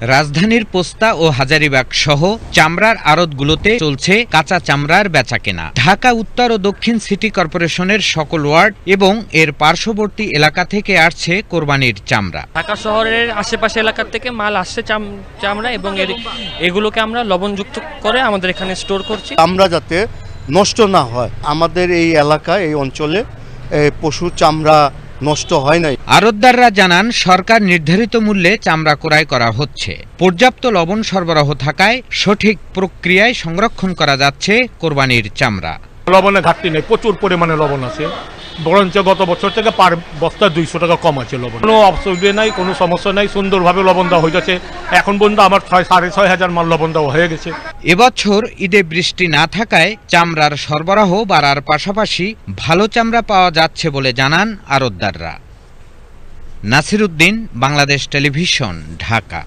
রাজধানীর পোস্তা ও হাজারীবাগ সহ চামড়ার আড়তগুলোতে চলছে কাঁচা চামড়ার বেচাকেনা। ঢাকা উত্তর ও দক্ষিণ সিটি কর্পোরেশনের সকল ওয়ার্ড এবং এর পার্শ্ববর্তী এলাকা থেকে আসছে কোরবানির চামড়া। ঢাকা শহরের আশেপাশে এলাকা থেকে মাল আসছে চামড়া, এবং এগুলোকে আমরা লবণযুক্ত করে আমাদের এখানে স্টোর করছি। চামড়া যাতে নষ্ট না হয়, আমাদের এই এলাকায় এই অঞ্চলে পশুর চামড়া নষ্ট হয় নাই। আড়তদাররা জানান, সরকার নির্ধারিত মূল্যে চামড়া ক্রয় করা হচ্ছে। পর্যাপ্ত লবণ সরবরাহ থাকায় সঠিক প্রক্রিয়ায় সংরক্ষণ করা যাচ্ছে কোরবানির চামড়া। লবণের ঘাটতি নেই, প্রচুর পরিমাণে লবণ আছে, বরঞ্চ গত বছর থেকে পার বস্তা 200 টাকা কম আছে লবণ। কোনো অসুবিধা নাই, কোনো সমস্যা নাই, সুন্দরভাবে লবণ দেওয়া হয়ে যাচ্ছে। এখন পর্যন্ত আমার 6,500 মাল লবণ দেওয়া হয়ে গেছে। এবছর ঈদে বৃষ্টি না থাকায় চামড়ার সরবরাহ বাড়ার পাশাপাশি ভালো চামড়া পাওয়া যাচ্ছে বলে জানান আড়তদাররা। নাসির উদ্দিন, বাংলাদেশ টেলিভিশন, ঢাকা।